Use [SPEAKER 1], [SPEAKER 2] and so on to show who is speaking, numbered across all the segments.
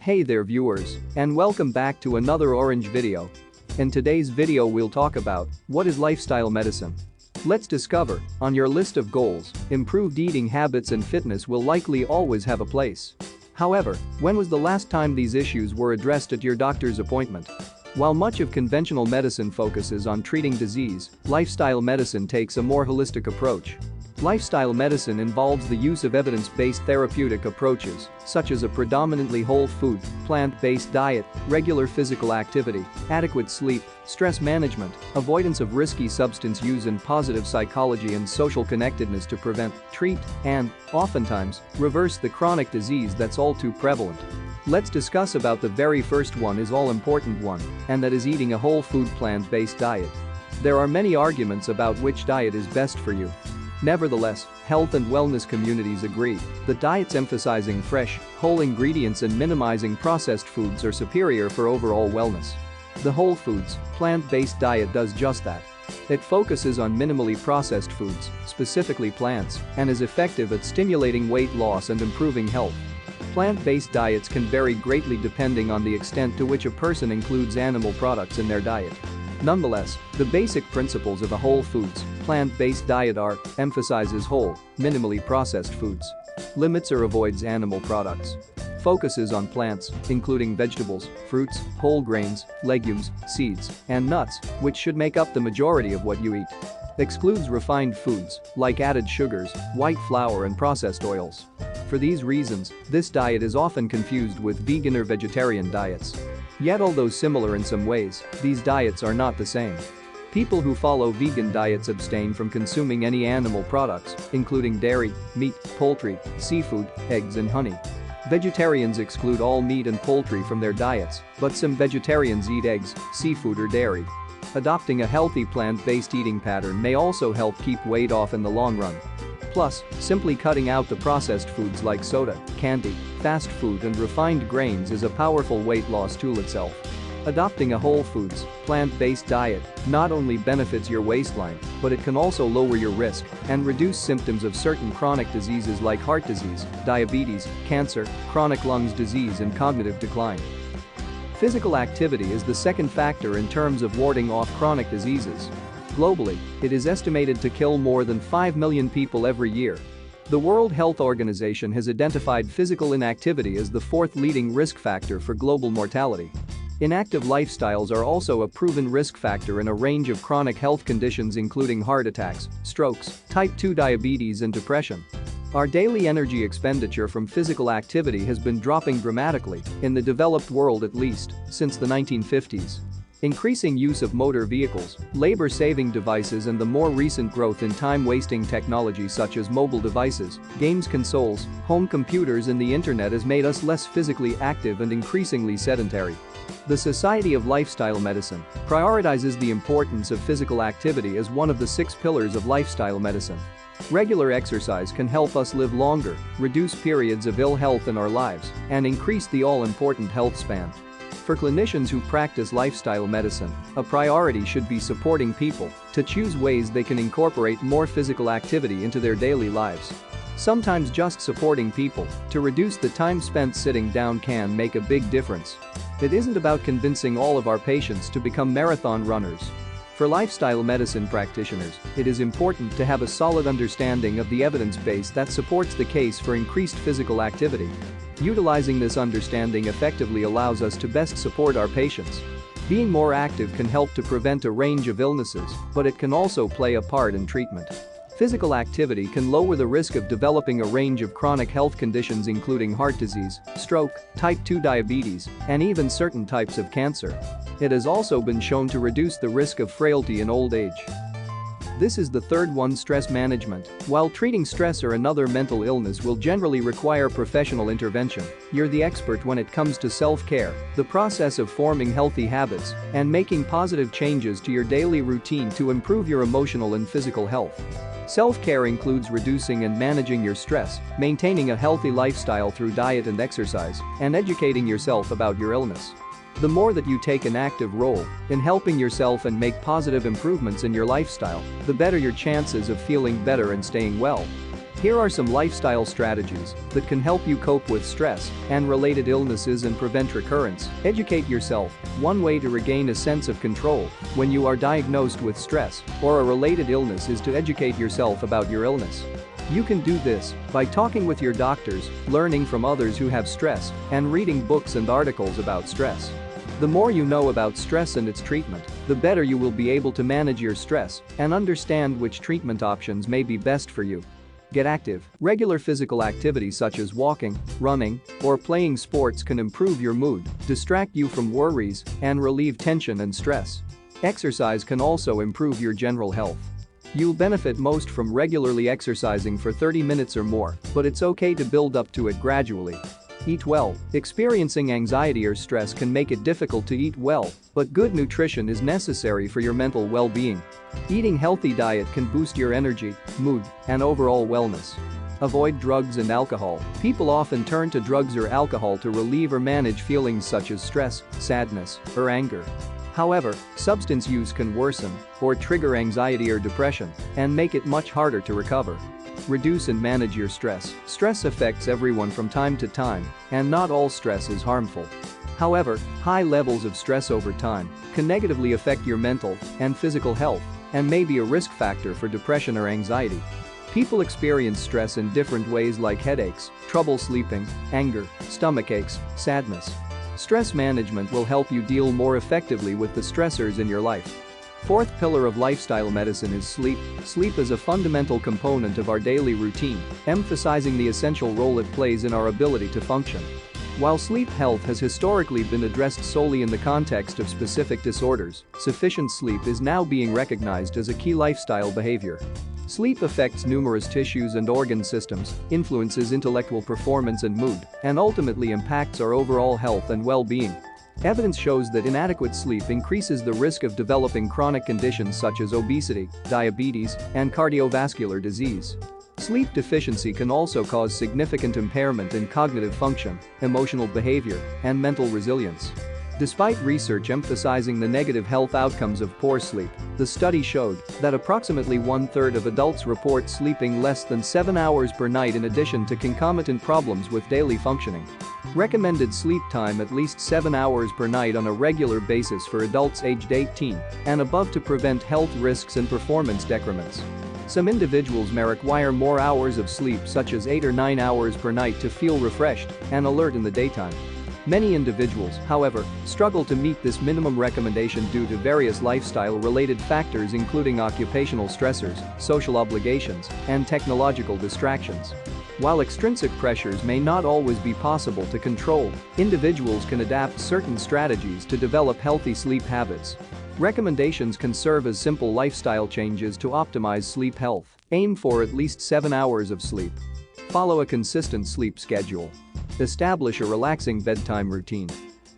[SPEAKER 1] Hey there viewers, and welcome back to another Orange video. In today's video we'll talk about what is lifestyle medicine. Let's discover, on your list of goals, improved eating habits and fitness will likely always have a place. However, when was the last time these issues were addressed at your doctor's appointment? While much of conventional medicine focuses on treating disease, lifestyle medicine takes a more holistic approach. Lifestyle medicine involves the use of evidence-based therapeutic approaches, such as a predominantly whole food, plant-based diet, regular physical activity, adequate sleep, stress management, avoidance of risky substance use and positive psychology and social connectedness to prevent, treat, and, oftentimes, reverse the chronic disease that's all too prevalent. Let's discuss about the very first one is all-important one, and that is eating a whole food plant-based diet. There are many arguments about which diet is best for you. Nevertheless, health and wellness communities agree that diets emphasizing fresh, whole ingredients and minimizing processed foods are superior for overall wellness. The whole foods, plant-based diet does just that. It focuses on minimally processed foods, specifically plants, and is effective at stimulating weight loss and improving health. Plant-based diets can vary greatly depending on the extent to which a person includes animal products in their diet. Nonetheless, the basic principles of a whole foods, plant-based diet are, emphasizes whole, minimally processed foods. Limits or avoids animal products. Focuses on plants, including vegetables, fruits, whole grains, legumes, seeds, and nuts, which should make up the majority of what you eat. Excludes refined foods, like added sugars, white flour and processed oils. For these reasons, this diet is often confused with vegan or vegetarian diets. Yet although similar in some ways, these diets are not the same. People who follow vegan diets abstain from consuming any animal products, including dairy, meat, poultry, seafood, eggs and honey. Vegetarians exclude all meat and poultry from their diets, but some vegetarians eat eggs, seafood or dairy. Adopting a healthy plant-based eating pattern may also help keep weight off in the long run. Plus, simply cutting out the processed foods like soda, candy, fast food and refined grains is a powerful weight loss tool itself. Adopting a whole foods, plant-based diet not only benefits your waistline, but it can also lower your risk and reduce symptoms of certain chronic diseases like heart disease, diabetes, cancer, chronic lungs disease and cognitive decline. Physical activity is the second factor in terms of warding off chronic diseases. Globally, it is estimated to kill more than 5 million people every year. The World Health Organization has identified physical inactivity as the fourth leading risk factor for global mortality. Inactive lifestyles are also a proven risk factor in a range of chronic health conditions including heart attacks, strokes, type 2 diabetes and depression. Our daily energy expenditure from physical activity has been dropping dramatically, in the developed world at least, since the 1950s. Increasing use of motor vehicles, labor-saving devices and the more recent growth in time-wasting technology such as mobile devices, games consoles, home computers and the internet has made us less physically active and increasingly sedentary. The Society of Lifestyle Medicine prioritizes the importance of physical activity as one of the 6 pillars of lifestyle medicine. Regular exercise can help us live longer, reduce periods of ill health in our lives, and increase the all-important health span. For clinicians who practice lifestyle medicine, a priority should be supporting people to choose ways they can incorporate more physical activity into their daily lives. Sometimes just supporting people to reduce the time spent sitting down can make a big difference. It isn't about convincing all of our patients to become marathon runners. For lifestyle medicine practitioners, it is important to have a solid understanding of the evidence base that supports the case for increased physical activity. Utilizing this understanding effectively allows us to best support our patients. Being more active can help to prevent a range of illnesses, but it can also play a part in treatment. Physical activity can lower the risk of developing a range of chronic health conditions including heart disease, stroke, type 2 diabetes, and even certain types of cancer. It has also been shown to reduce the risk of frailty in old age. This is the third one, stress management. While treating stress or another mental illness will generally require professional intervention, you're the expert when it comes to self-care, the process of forming healthy habits, and making positive changes to your daily routine to improve your emotional and physical health. Self-care includes reducing and managing your stress, maintaining a healthy lifestyle through diet and exercise, and educating yourself about your illness. The more that you take an active role in helping yourself and make positive improvements in your lifestyle, the better your chances of feeling better and staying well. Here are some lifestyle strategies that can help you cope with stress and related illnesses and prevent recurrence. Educate yourself. One way to regain a sense of control when you are diagnosed with stress or a related illness is to educate yourself about your illness. You can do this by talking with your doctors, learning from others who have stress, and reading books and articles about stress. The more you know about stress and its treatment, the better you will be able to manage your stress and understand which treatment options may be best for you. Get active. Regular physical activity such as walking, running, or playing sports can improve your mood, distract you from worries, and relieve tension and stress. Exercise can also improve your general health. You'll benefit most from regularly exercising for 30 minutes or more, but it's okay to build up to it gradually. Eat well. Experiencing anxiety or stress can make it difficult to eat well, but good nutrition is necessary for your mental well-being. Eating healthy diet can boost your energy, mood, and overall wellness. Avoid drugs and alcohol. People often turn to drugs or alcohol to relieve or manage feelings such as stress, sadness, or anger. However, substance use can worsen or trigger anxiety or depression and make it much harder to recover. Reduce and manage your stress. Stress affects everyone from time to time, and not all stress is harmful. However, high levels of stress over time can negatively affect your mental and physical health and may be a risk factor for depression or anxiety. People experience stress in different ways like headaches, trouble sleeping, anger, stomach aches, sadness. Stress management will help you deal more effectively with the stressors in your life. Fourth pillar of lifestyle medicine is sleep. Sleep is a fundamental component of our daily routine, emphasizing the essential role it plays in our ability to function. While sleep health has historically been addressed solely in the context of specific disorders, sufficient sleep is now being recognized as a key lifestyle behavior. Sleep affects numerous tissues and organ systems, influences intellectual performance and mood, and ultimately impacts our overall health and well-being. Evidence shows that inadequate sleep increases the risk of developing chronic conditions such as obesity, diabetes, and cardiovascular disease. Sleep deficiency can also cause significant impairment in cognitive function, emotional behavior, and mental resilience. Despite research emphasizing the negative health outcomes of poor sleep, the study showed that approximately 1/3 of adults report sleeping less than 7 hours per night in addition to concomitant problems with daily functioning. Recommended sleep time at least 7 hours per night on a regular basis for adults aged 18 and above to prevent health risks and performance decrements. Some individuals may require more hours of sleep such as 8 or 9 hours per night to feel refreshed and alert in the daytime. Many individuals, however, struggle to meet this minimum recommendation due to various lifestyle-related factors including occupational stressors, social obligations, and technological distractions. While extrinsic pressures may not always be possible to control, individuals can adapt certain strategies to develop healthy sleep habits. Recommendations can serve as simple lifestyle changes to optimize sleep health. Aim for at least 7 hours of sleep. Follow a consistent sleep schedule. Establish a relaxing bedtime routine.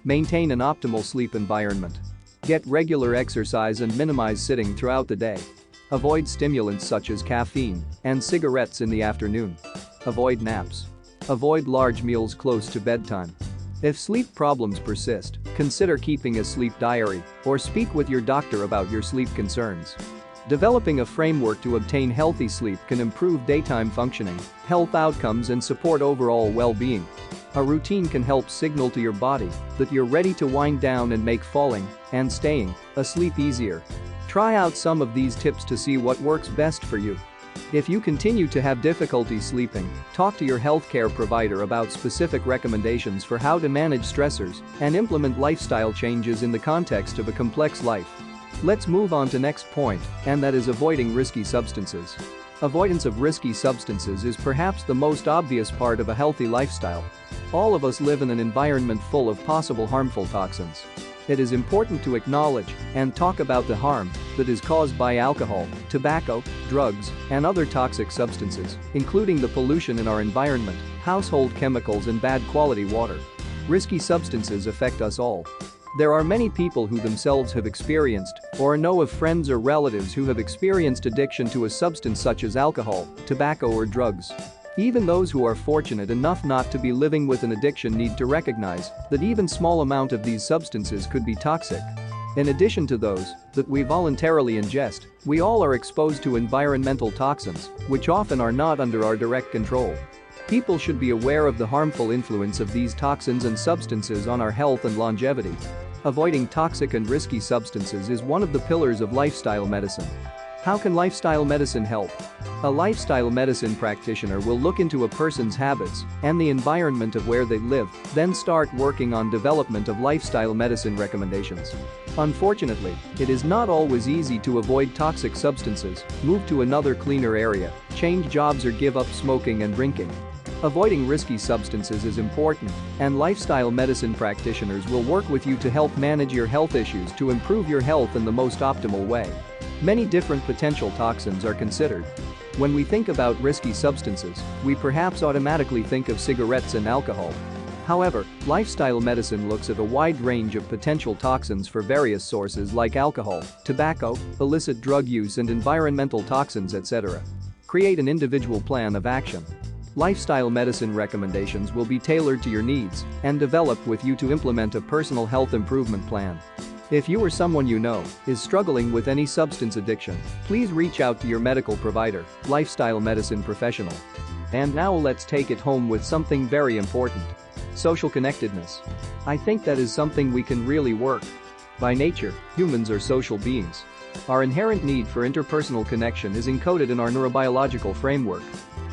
[SPEAKER 1] Maintain an optimal sleep environment. Get regular exercise and minimize sitting throughout the day. Avoid stimulants such as caffeine and cigarettes in the afternoon. Avoid naps. Avoid large meals close to bedtime. If sleep problems persist, consider keeping a sleep diary or speak with your doctor about your sleep concerns. Developing a framework to obtain healthy sleep can improve daytime functioning, health outcomes, and support overall well-being. A routine can help signal to your body that you're ready to wind down and make falling and staying asleep easier. Try out some of these tips to see what works best for you. If you continue to have difficulty sleeping, talk to your healthcare provider about specific recommendations for how to manage stressors and implement lifestyle changes in the context of a complex life. Let's move on to next point, and that is avoiding risky substances. Avoidance of risky substances is perhaps the most obvious part of a healthy lifestyle. All of us live in an environment full of possible harmful toxins. It is important to acknowledge and talk about the harm that is caused by alcohol, tobacco, drugs, and other toxic substances, including the pollution in our environment, household chemicals, and bad quality water. Risky substances affect us all. There are many people who themselves have experienced or know of friends or relatives who have experienced addiction to a substance such as alcohol, tobacco, or drugs. Even those who are fortunate enough not to be living with an addiction need to recognize that even small amount of these substances could be toxic. In addition to those that we voluntarily ingest, we all are exposed to environmental toxins, which often are not under our direct control. People should be aware of the harmful influence of these toxins and substances on our health and longevity. Avoiding toxic and risky substances is one of the pillars of lifestyle medicine. How can lifestyle medicine help? A lifestyle medicine practitioner will look into a person's habits and the environment of where they live, then start working on development of lifestyle medicine recommendations. Unfortunately, it is not always easy to avoid toxic substances, move to another cleaner area, change jobs or give up smoking and drinking. Avoiding risky substances is important, and lifestyle medicine practitioners will work with you to help manage your health issues to improve your health in the most optimal way. Many different potential toxins are considered. When we think about risky substances, we perhaps automatically think of cigarettes and alcohol. However, lifestyle medicine looks at a wide range of potential toxins for various sources like alcohol, tobacco, illicit drug use and environmental toxins, etc. Create an individual plan of action. Lifestyle medicine recommendations will be tailored to your needs and developed with you to implement a personal health improvement plan. If you or someone you know is struggling with any substance addiction, please reach out to your medical provider, lifestyle medicine professional. And now let's take it home with something very important. Social connectedness. I think that is something we can really work. By nature, humans are social beings. Our inherent need for interpersonal connection is encoded in our neurobiological framework.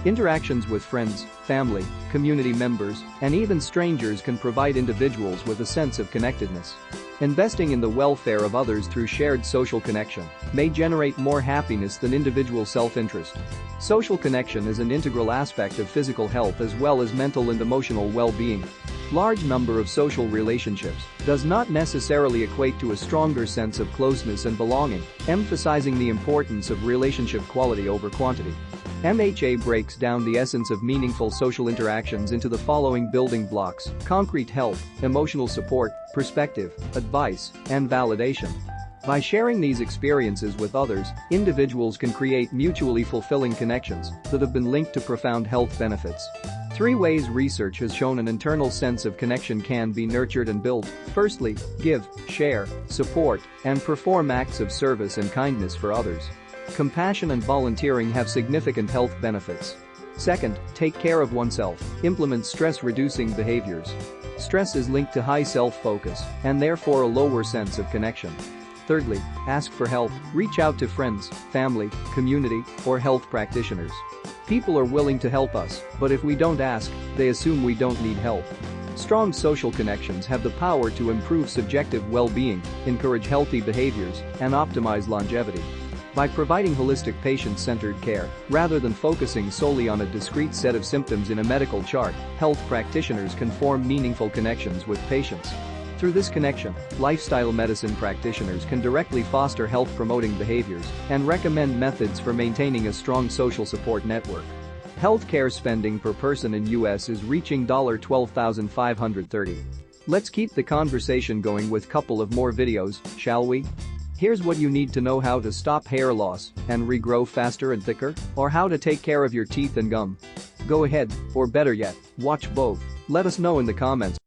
[SPEAKER 1] Interactions with friends, family, community members, and even strangers can provide individuals with a sense of connectedness. Investing in the welfare of others through shared social connection may generate more happiness than individual self-interest. Social connection is an integral aspect of physical health as well as mental and emotional well-being. Large number of social relationships does not necessarily equate to a stronger sense of closeness and belonging, emphasizing the importance of relationship quality over quantity. MHA breaks down the essence of meaningful social interactions into the following building blocks: concrete help, emotional support, perspective, advice, and validation. By sharing these experiences with others, individuals can create mutually fulfilling connections that have been linked to profound health benefits. 3 ways research has shown an internal sense of connection can be nurtured and built. Firstly, give, share, support, and perform acts of service and kindness for others. Compassion and volunteering have significant health benefits. Second, take care of oneself. Implement stress-reducing behaviors. Stress is linked to high self-focus and therefore a lower sense of connection. Thirdly, ask for help. Reach out to friends, family, community, or health practitioners. People are willing to help us, but if we don't ask, they assume we don't need help. Strong social connections have the power to improve subjective well-being, encourage healthy behaviors, and optimize longevity. By providing holistic patient-centered care, rather than focusing solely on a discrete set of symptoms in a medical chart, health practitioners can form meaningful connections with patients. Through this connection, lifestyle medicine practitioners can directly foster health-promoting behaviors and recommend methods for maintaining a strong social support network. Healthcare spending per person in US is reaching $12,530. Let's keep the conversation going with couple of more videos, shall we? Here's what you need to know: how to stop hair loss and regrow faster and thicker, or how to take care of your teeth and gum. Go ahead, or better yet, watch both. Let us know in the comments.